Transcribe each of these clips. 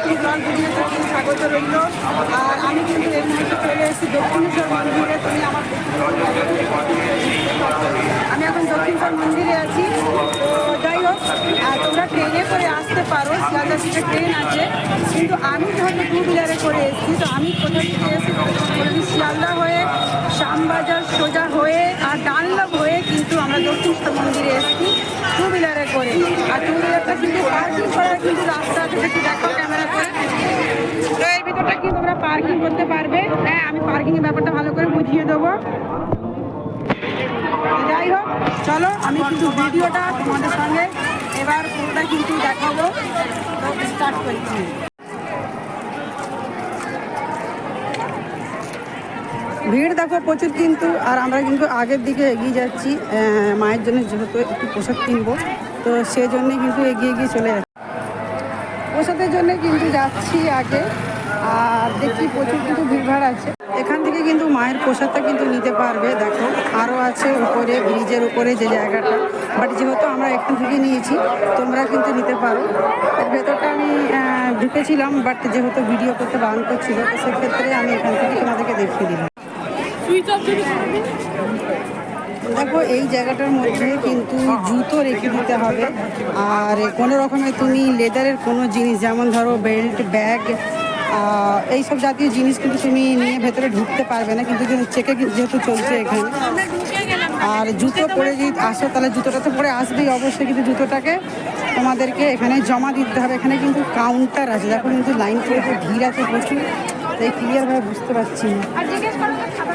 নতুন ব্লগ ভিডিওতে কিন্তু স্বাগত রইল। আর আমি কিন্তু এই মুহূর্তে চলে এসেছি দক্ষিণেশ্বর মন্দিরে। তুমি আমার আমি এখন দক্ষিণেশ্বর মন্দিরে আছি। তো যাই হোক, তোমরা ট্রেনে করে আসতে পারো, শিয়ালদা থেকে ট্রেন আছে। কিন্তু আমি যেহেতু টু হুইলারে করে এসেছি, তো আমি কোথা থেকে এসেছি বলি, শিয়ালদা হয়ে শ্যামবাজার সোজা হয়ে আর ডানলপ হয়ে কিন্তু আমরা দক্ষিণেশ্বর মন্দিরে এসেছি টু হুইলারে করে। আর টু হুইলারটা কিন্তু পার্কিং করার কিন্তু রাস্তা আছে, দেখি দেখো ক্যামেরা করে। তো এই ভিতরটা কিন্তু তোমরা পার্কিং করতে পারবে। হ্যাঁ, আমি পার্কিংয়ের ব্যাপারটা ভালো করে বুঝিয়ে দেবো। যাই হোক, চলো আমি কিন্তু ভিডিওটা তোমাদের সঙ্গে এবার পুরোটা কিন্তু দেখাবো। তো স্টার্ট করছি। ভিড় দেখো প্রচুর কিন্তু। আর আমরা কিন্তু আগের দিকে এগিয়ে যাচ্ছি মায়ের জন্য, যেহেতু একটু পোশাক কিনবো, তো সেই জন্যে কিন্তু এগিয়ে এগিয়ে চলে যাচ্ছি। পোশাকের জন্য কিন্তু যাচ্ছি আগে। আর দেখছি প্রচুর কিন্তু ভিড়ভাড় আছে। এখান থেকে কিন্তু মায়ের পোশাকটা কিন্তু নিতে পারবে। দেখো আরও আছে উপরে, ব্রিজের উপরে যে জায়গাটা। বাট যেহেতু আমরা এখান থেকে নিয়েছি, তোমরা কিন্তু নিতে পারো। এর ভেতরটা আমি ঢুকেছিলাম, বাট যেহেতু ভিডিও করতে বারণ করছিল, তো সেক্ষেত্রে আমি এখান থেকে তোমাদেরকে দেখিয়ে দিলাম। দেখো এই জায়গাটার মধ্যে কিন্তু জুতো রেখে দিতে হবে। আর কোনো রকমের তুমি লেদারের কোনো জিনিস, যেমন ধরো বেল্ট, ব্যাগ, এইসব জাতীয় জিনিস কিন্তু তুমি নিয়ে ভেতরে ঢুকতে পারবে না, কিন্তু চেকে যেহেতু চলছে এখানে। আর জুতো পরে যদি আসো, তাহলে জুতোটা তো পরে আসবেই অবশ্যই, কিন্তু জুতোটাকে তোমাদেরকে এখানে জমা দিতে হবে। এখানে কিন্তু কাউন্টার আছে, দেখো কিন্তু লাইন করে ভিড় আছে প্রচুর, তাই ক্লিয়ারভাবে বুঝতে পারছি না।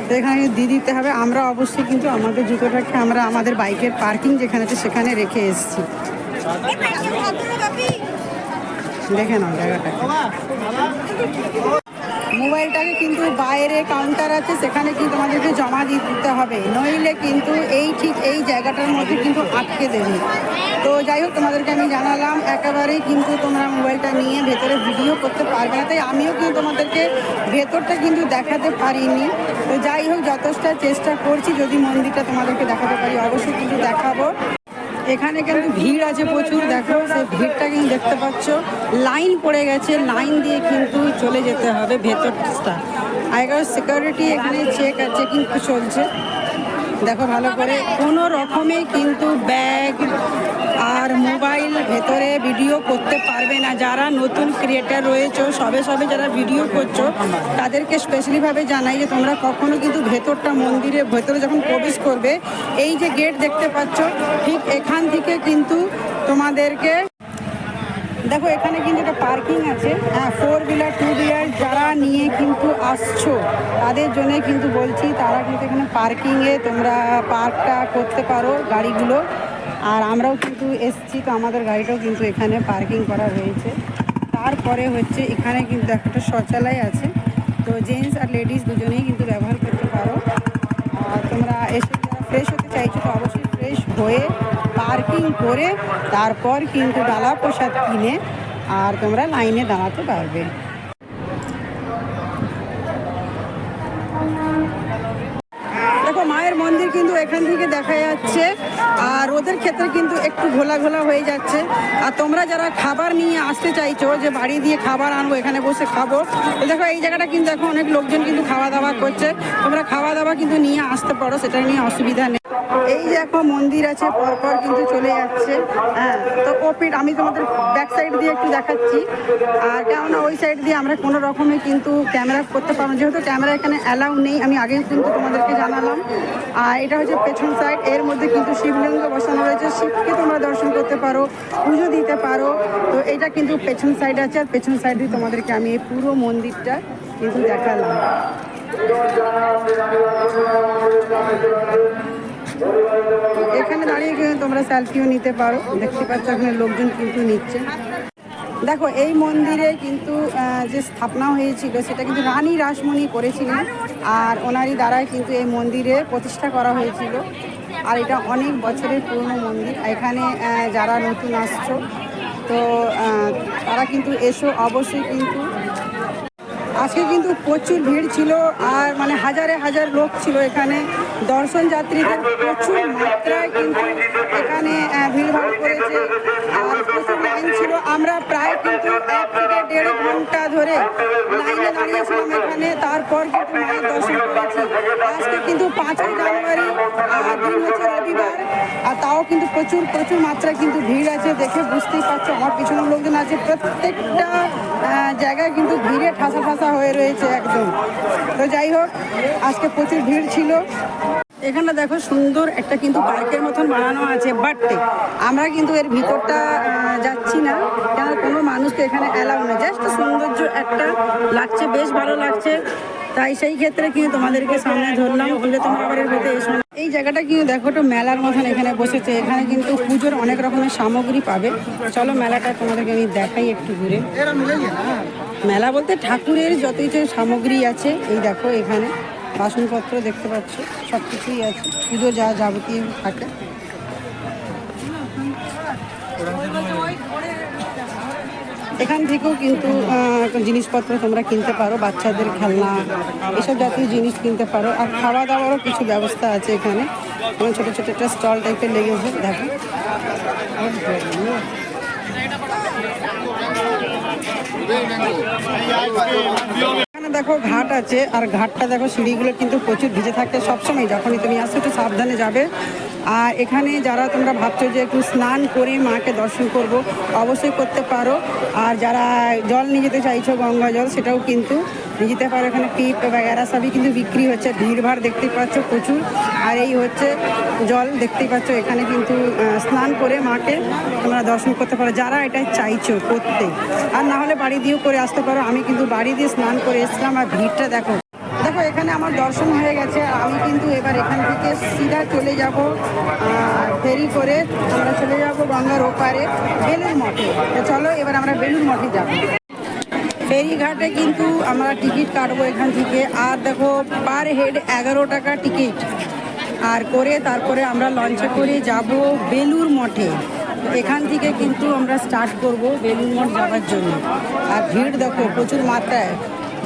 তো এখানে দিয়ে দিতে হবে। আমরা অবশ্যই কিন্তু আমাদের জুতোটাকে আমরা আমাদের বাইকের পার্কিং যেখানে আছে সেখানে রেখে এসেছি। দেখে নাও জায়গাটা। মোবাইলটাকে কিন্তু বাইরে কাউন্টার আছে, সেখানে কিন্তু তোমাদেরকে জমা দিয়ে দিতে হবে, নইলে কিন্তু ঠিক এই জায়গাটার মধ্যে কিন্তু আটকে দেবে। তো যাই হোক, তোমাদেরকে আমি জানালাম একেবারেই কিন্তু তোমরা মোবাইলটা নিয়ে ভেতরে ভিডিও করতে পারবে না, তাই আমিও কিন্তু তোমাদেরকে ভেতরটা কিন্তু দেখাতে পারিনি। তো যাই হোক, যথেষ্ট চেষ্টা করছি, যদি মন্দিরটা তোমাদেরকে দেখাতে পারি অবশ্যই কিন্তু দেখাবো। এখানে কিন্তু ভিড় আছে প্রচুর, দেখো সেই ভিড়টা কিন্তু দেখতে পাচ্ছ। লাইন পড়ে গেছে, লাইন দিয়ে কিন্তু চলে যেতে হবে ভেতরটা। আগের সিকিউরিটি এখানে চেকিং চলছে, দেখো ভালো করে। কোনো রকমে কিন্তু ব্যাগ আর মোবাইল ভেতরে ভিডিও করতে পারবে না। যারা নতুন ক্রিয়েটার রয়েছে, সবে যারা ভিডিও করছো, তাদেরকে স্পেশালিভাবে জানাই যে তোমরা কখনো কিন্তু ভেতরটা, মন্দিরের ভেতরে যখন প্রবেশ করবে, এই যে গেট দেখতে পাচ্ছ, ঠিক এখান থেকে কিন্তু তোমাদেরকে দেখো এখানে কিন্তু একটা পার্কিং আছে। হ্যাঁ, 4 হুইলার 2 হুইলার যারা নিয়ে কিন্তু আসছো, তাদের জন্য কিন্তু বলছি, তারা কিন্তু এখানে পার্কিংয়ে তোমরা পার্কটা করতে পারো গাড়িগুলো। আর আমরাও কিন্তু এসছি, তো আমাদের গাড়িটাও কিন্তু এখানে পার্কিং করা রয়েছে। তারপরে হচ্ছে এখানে কিন্তু একটা শৌচালয় আছে, তো জেন্টস আর লেডিস দুজনেই কিন্তু ব্যবহার করতে পারো। আর তোমরা এসে যারা ফ্রেশ হতে চাইছো, তো অবশ্যই ফ্রেশ হয়ে পার্কিং করে তারপর কিন্তু ডালা প্রসাদ কিনে আর তোমরা লাইনে দাঁড়াতে পারবে। দেখো মায়ের মন্দির কিন্তু এখান থেকে দেখা যাচ্ছে। আর ওদের ক্ষেত্রে কিন্তু একটু ঘোলা ঘোলা হয়ে যাচ্ছে। আর তোমরা যারা খাবার নিয়ে আসতে চাইছো, যে বাড়ি দিয়ে খাবার আনবো, এখানে বসে খাবো, তো দেখো এই জায়গাটা কিন্তু দেখো অনেক লোকজন কিন্তু খাওয়া দাওয়া করছে। তোমরা খাওয়া দাওয়া কিন্তু নিয়ে আসতে পারো, সেটা নিয়ে অসুবিধা নেই। এই দেখো মন্দির আছে, পরপর কিন্তু চলে যাচ্ছে। হ্যাঁ, তো আমি তোমাদের ব্যাক সাইড দিয়ে একটু দেখাচ্ছি। আর কেননা ওই সাইড দিয়ে আমরা কোনো রকমে কিন্তু ক্যামেরা করতে পারবো, যেহেতু ক্যামেরা এখানে অ্যালাউ নেই, আমি আগেই কিন্তু তোমাদেরকে জানালাম। আর এটা হচ্ছে পেছন সাইড, এর মধ্যে কিন্তু শিবলিঙ্গ বসানো রয়েছে, শিবকে তোমরা দর্শন করতে পারো, পুজো দিতে পারো। তো এটা কিন্তু পেছন সাইড আছে, আর পেছন সাইড দিয়ে তোমাদেরকে আমি এই পুরো মন্দিরটা কিন্তু দেখালাম। এখানে দাঁড়িয়ে কিন্তু তোমরা সেলফিও নিতে পারো, দেখতে পাচ্ছ এখানে লোকজন কিন্তু নিচ্ছে। দেখো এই মন্দিরে কিন্তু যে স্থাপনা হয়েছিল, সেটা কিন্তু রানী রাসমণি করেছিলেন, আর ওনারই দ্বারাই কিন্তু এই মন্দিরে প্রতিষ্ঠা করা হয়েছিল। আর এটা অনেক বছরের পুরনো মন্দির। এখানে যারা নতুন আসছো, তো তারা কিন্তু এসো অবশ্যই। কিন্তু আজকে কিন্তু প্রচুর ভিড় ছিল, আর মানে হাজারে হাজার লোক ছিল এখানে। দর্শন যাত্রীদের প্রচুর মাত্রায় কিন্তু এখানে ভিড়ভাড় করেছে, আর প্রচুর লাইন ছিল। আমরা প্রায় কিন্তু 1 থেকে 1.5 ঘন্টা ধরে লাইনে দাঁড়িয়েছিলাম এখানে, তারপর কিন্তু মায়ের দর্শন করেছি। আজকে কিন্তু 5ই জানুয়ারি, দিন হচ্ছে রবিবার, আর তাও কিন্তু প্রচুর প্রচুর মাত্রায় কিন্তু ভিড় আছে। দেখে বুঝতেই পারছো আমার পিছনের লোকজন আছে, প্রত্যেকটা জায়গায় কিন্তু ভিড়ে ঠাসা ঠাসা হয়ে রয়েছে একদম। তো যাই হোক, আজকে প্রচুর ভিড় ছিল। এখানে দেখো সুন্দর একটা কিন্তু পার্কের মতন বানানো আছে, বাট আমরা কিন্তু এর ভিতরটা যাচ্ছি না, কেন কোনো মানুষকে এখানে অ্যালাউ নেই। জাস্ট সৌন্দর্য একটা লাগছে, বেশ ভালো লাগছে, তাই সেই ক্ষেত্রে কিন্তু তোমাদেরকে সামনে ধরলাম, বলে তোমরা আবার এর ভিতরে এসো না। এই জায়গাটা কিন্তু দেখো একটু মেলার মতন এখানে বসেছে, এখানে কিন্তু পুজোর অনেক রকমের সামগ্রী পাবে। চলো মেলাটা তোমাদেরকে আমি দেখাই একটু ঘুরে। মেলা বলতে ঠাকুরের যত কিছু সামগ্রী আছে, এই দেখো এখানে বাসনপত্র দেখতে পাচ্ছ, সব কিছুই আছে, পুজো যা যাবতীয় থাকে। এখান থেকেও কিন্তু জিনিসপত্র তোমরা কিনতে পারো, বাচ্চাদের খেলনা এসব জাতীয় জিনিস কিনতে পারো। আর খাওয়া দাওয়ারও কিছু ব্যবস্থা আছে এখানে, ছোটো ছোটো একটা স্টল টাইপের লেগেছে দেখো। এখানে দেখো ঘাট আছে, আর ঘাটটা দেখো, সিঁড়িগুলো কিন্তু প্রচুর ভিজে থাকে সবসময়, যখনই তুমি আসো একটু সাবধানে যাবে। আর এখানে যারা তোমরা ভাবছো যে একটু স্নান করে মাকে দর্শন করব, অবশ্যই করতে পারো। আর যারা জল নিয়ে যেতে চাইছো, গঙ্গা জল, সেটাও কিন্তু নিয়ে যেতে পারো। এখানে টিপ বাগেরা সবই কিন্তু বিক্রি হচ্ছে, ভিড়ভাড় দেখতেই পাচ্ছ প্রচুর। আর এই হচ্ছে জল দেখতেই পাচ্ছ, এখানে কিন্তু স্নান করে মাকে তোমরা দর্শন করতে পারো, যারা এটা চাইছো করতে। আর না হলে বাড়ি দিয়েও করে আসতে পারো। আমি কিন্তু বাড়ি দিয়ে স্নান করে এসেছিলাম, আর ভিড়টা দেখো। দেখো এখানে আমার দর্শন হয়ে গেছে, আমি কিন্তু এবার এখান থেকে সিধা চলে যাব ফেরি করে, আমরা চলে যাব গঙ্গার ওপারে বেলুর মঠে। তো চলো এবার আমরা বেলুর মঠে যাব। ফেরিঘাটে কিন্তু আমরা টিকিট কাটবো এখান থেকে, আর দেখো পার হেড 11 টাকা টিকিট, আর করে তারপরে আমরা লঞ্চে করে যাব বেলুর মঠে। এখান থেকে কিন্তু আমরা স্টার্ট করব বেলুর মঠ যাওয়ার জন্য। আর ভিড় দেখো প্রচুর মাত্রায়,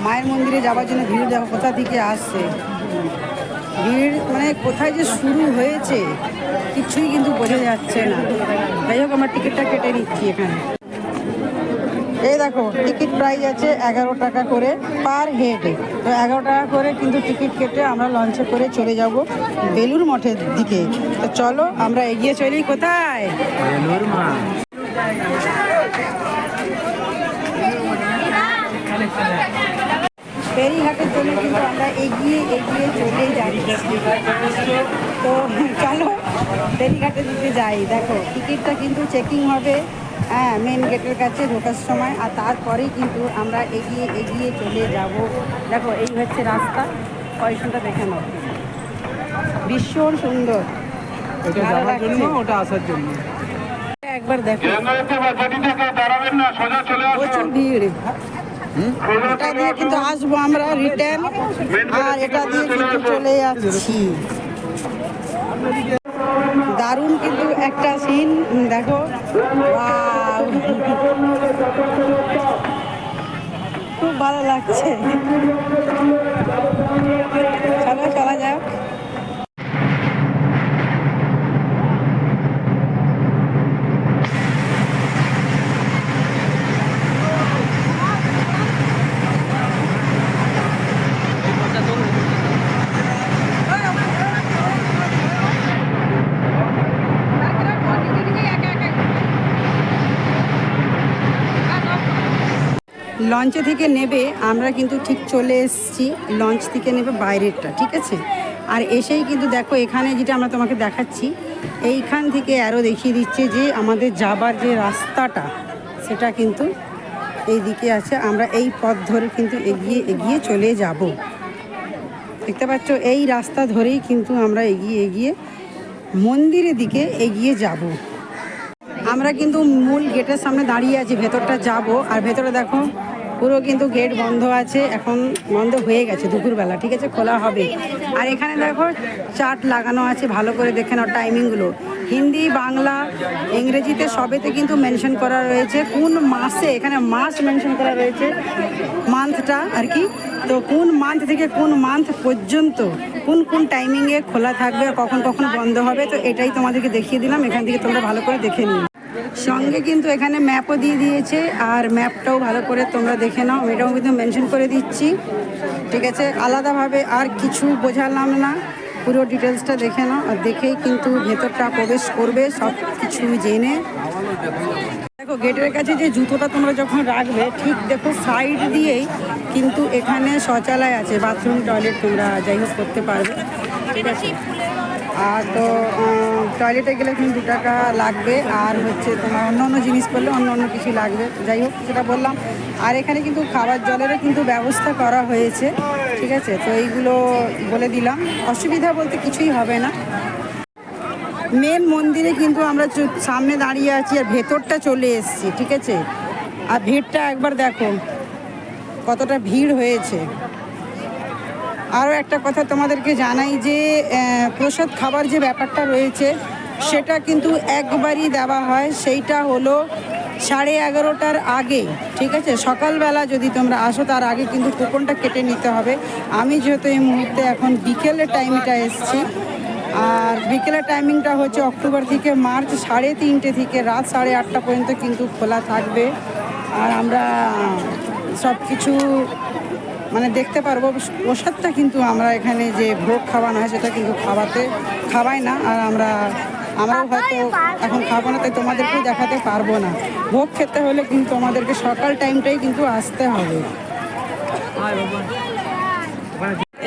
মায়ের মন্দিরে যাওয়ার জন্য ভিড় দেখো কোথা থেকে আসছে। ভিড় মানে কোথায় যে শুরু হয়েছে কিছুই কিন্তু বোঝা যাচ্ছে না। যাই হোক, আমরা টিকিটটা কেটে নিচ্ছি এখানে। এই দেখো টিকিট প্রাইস আছে 11 টাকা করে পার হেডে। তো 11 টাকা করে কিন্তু টিকিট কেটে আমরা লঞ্চে করে চলে যাব বেলুর মঠের দিকে। তো চলো আমরা এগিয়ে চলি কোথায়, বেলুর মঠ। ফেরিঘাটের জন্য কিন্তু আমরা এগিয়ে এগিয়ে চলে যাচ্ছি। তো চলো ফেরিঘাটের দিকে যাই। দেখো টিকিটটা কিন্তু চেকিং হবে, হ্যাঁ, মেন গেটের কাছে ঢোকার সময়, আর তারপরেই কিন্তু আমরা এগিয়ে এগিয়ে চলে যাব। দেখো এই হচ্ছে রাস্তা, পয়সাটা দেখে নাও, ভীষণ সুন্দর। এটা যাওয়ার জন্য, ওটা আসার জন্য। একবার দেখো প্রচুর ভিড়। এটা দিয়ে কিন্তু আসবো আমরা রিটার্ন, আর এটা দিয়ে কিন্তু চলে যাচ্ছি। দারুণ কিন্তু একটা সিন দেখো, খুব ভালো লাগছে। চলো চলা যাক। লঞ্চে থেকে নেবে আমরা কিন্তু ঠিক চলে এসেছি, লঞ্চ থেকে নেবে বাইরেরটা, ঠিক আছে। আর এসেই কিন্তু দেখো এখানে যেটা আমরা তোমাকে দেখাচ্ছি, এইখান থেকে আরও দেখিয়ে দিচ্ছে যে আমাদের যাবার যে রাস্তাটা সেটা কিন্তু এই দিকে আছে। আমরা এই পথ ধরে কিন্তু এগিয়ে এগিয়ে চলে যাব। দেখতে পাচ্ছ এই রাস্তা ধরেই কিন্তু আমরা এগিয়ে এগিয়ে মন্দিরের দিকে এগিয়ে যাব। আমরা কিন্তু মূল গেটের সামনে দাঁড়িয়ে আছি, ভেতরটা যাব। আর ভেতরে দেখো পুরো কিন্তু গেট বন্ধ আছে, এখন বন্ধ হয়ে গেছে দুপুরবেলা, ঠিক আছে, খোলা হবে। আর এখানে দেখো চার্ট লাগানো আছে, ভালো করে দেখে নাও টাইমিংগুলো, হিন্দি বাংলা ইংরেজিতে সবেতে কিন্তু মেনশন করা রয়েছে, কোন মাসে, এখানে মাস মেনশন করা রয়েছে, মান্থটা আর কি। তো কোন মান্থ থেকে কোন মান্থ পর্যন্ত কোন কোন টাইমিংয়ে খোলা থাকবে আর কখন কখন বন্ধ হবে, তো এটাই তোমাদেরকে দেখিয়ে দিলাম। এখান থেকে তোমরা ভালো করে দেখে নিও। সঙ্গে কিন্তু এখানে ম্যাপও দিয়ে দিয়েছে, আর ম্যাপটাও ভালো করে তোমরা দেখে নাও, এটাও কিন্তু মেনশন করে দিচ্ছি। ঠিক আছে, আলাদাভাবে আর কিছু বোঝালাম না, পুরো ডিটেলসটা দেখে নাও, আর দেখেই কিন্তু ভেতরটা প্রবেশ করবে সব কিছু জেনে। দেখো গেটের কাছে যে জুতোটা তোমরা যখন রাখবে, ঠিক দেখো সাইড দিয়েই কিন্তু এখানে শৌচালয় আছে, বাথরুম টয়লেট তোমরা যাই হোক করতে পারবে। ঠিক আছে, আর তো টয়লেটে গেলে কিন্তু 2 টাকা লাগবে, আর হচ্ছে তোমার অন্য অন্য জিনিস করলে অন্য অন্য কিছু লাগবে, যাই হোক সেটা বললাম। আর এখানে কিন্তু খাবার জলেরও কিন্তু ব্যবস্থা করা হয়েছে। ঠিক আছে, তো এইগুলো বলে দিলাম, অসুবিধা বলতে কিছুই হবে না। মেন মন্দিরে কিন্তু আমরা সামনে দাঁড়িয়ে আছি, আর ভেতরটা চলে এসেছি। ঠিক আছে, আর ভিড়টা একবার দেখো কতটা ভিড় হয়েছে। আরও একটা কথা তোমাদেরকে জানাই যে প্রসাদ খাবার যে ব্যাপারটা রয়েছে সেটা কিন্তু একবারই দেওয়া হয়, সেইটা হলো 11:30টার আগে। ঠিক আছে, সকালবেলা যদি তোমরা আসো তার আগে কিন্তু কুপনটা কেটে নিতে হবে। আমি যেহেতু এই মুহূর্তে এখন বিকেলের টাইমটা এসেছি, আর বিকেলের টাইমিংটা হচ্ছে অক্টোবর থেকে মার্চ 3:30 থেকে রাত 8:30 পর্যন্ত কিন্তু খোলা থাকবে। আর আমরা সব কিছু মানে দেখতে পারবো। প্রসাদটা কিন্তু আমরা এখানে যে ভোগ খাওয়ানো হয় সেটা কিন্তু খাওয়াই না, আর আমরাও হয়তো এখন খাবো না, তাই তোমাদেরকেও দেখাতে পারবো না। ভোগ খেতে হলে কিন্তু তোমাদেরকে সকাল টাইমটাই কিন্তু আসতে হবে।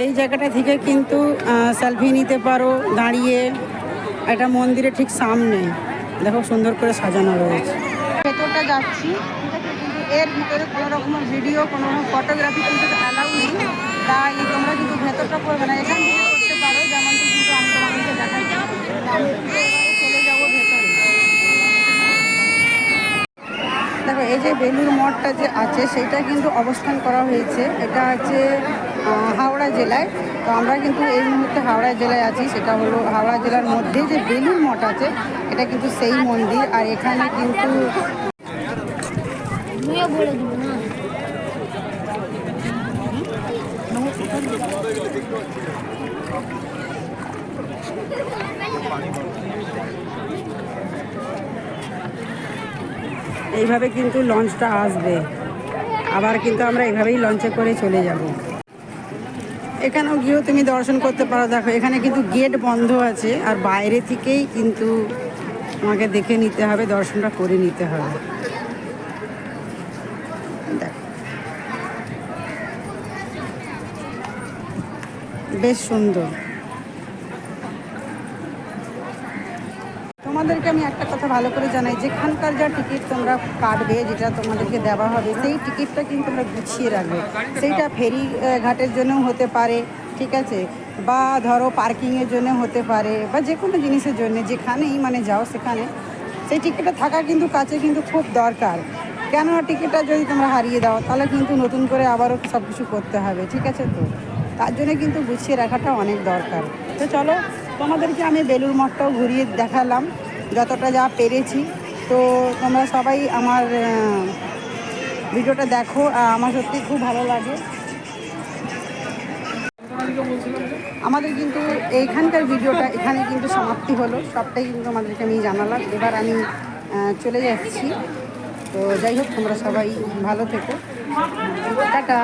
এই জায়গাটা থেকে কিন্তু সেলফি নিতে পারো দাঁড়িয়ে, এটা মন্দিরের ঠিক সামনে দেখো সুন্দর করে সাজানো রয়েছে। ভেতরটা যাচ্ছি, কিন্তু এর ভিতরে কোনো রকমের ভিডিও, কোনো রকম ফটোগ্রাফি কিন্তু অ্যালাউ নেই, তাই তোমরা কিন্তু ভেতরটা করবে না, এখান থেকে করতে পারো। যেমন কিন্তু আমি তোমাদেরকে দেখাচ্ছি, আমি চলে যাবো ভেতরে। দেখো এই যে বেলুর মঠটা যে আছে সেটা কিন্তু অবস্থান করা হয়েছে, এটা হচ্ছে হাওড়া জেলায়। তো আমরা কিন্তু এই মুহূর্তে হাওড়া জেলায় আছি, সেটা হলো হাওড়া জেলার মধ্যে যে বেলুর মঠ আছে এটা কিন্তু সেই মন্দির। আর এখানে কিন্তু এইভাবে কিন্তু লঞ্চটা আসবে, আবার কিন্তু আমরা এইভাবেই লঞ্চে করে চলে যাব। এখানেও গিয়েও তুমি দর্শন করতে পারো। দেখো এখানে কিন্তু গেট বন্ধ আছে, আর বাইরে থেকেই কিন্তু তোমাকে দেখে নিতে হবে, দর্শনটা করে নিতে হবে। দেখো বেশ সুন্দর। তোমাদেরকে আমি একটা কথা ভালো করে জানাই, যেখানকার যা টিকিট তোমরা কাটবে, যেটা তোমাদেরকে দেওয়া হবে সেই টিকিটটা কিন্তু তোমরা গুছিয়ে রাখবে। সেইটা ফেরি ঘাটের জন্যও হতে পারে, ঠিক আছে, বা ধরো পার্কিংয়ের জন্য হতে পারে, বা যে কোনো জিনিসের জন্য যেখানেই মানে যাও সেখানে সেই টিকিটটা থাকা কিন্তু কাছে কিন্তু খুব দরকার। কেননা টিকিটটা যদি তোমরা হারিয়ে দাও তাহলে কিন্তু নতুন করে আবারও সব কিছু করতে হবে। ঠিক আছে, তো তার জন্য কিন্তু গুছিয়ে রাখাটা অনেক দরকার। তো চলো তোমাদেরকে আমি বেলুড় মঠটাও ঘুরিয়ে দেখালাম যতটা যা পেরেছি। তো তোমরা সবাই আমার ভিডিওটা দেখো, আমার সত্যি খুব ভালো লাগে। আমাদের কিন্তু এইখানকার ভিডিওটা এখানে কিন্তু সমাপ্তি হলো, সবটাই কিন্তু আমাদেরকে আমি জানালাম। এবার আমি চলে যাচ্ছি। তো যাই হোক তোমরা সবাই ভালো থেকো, টাটা।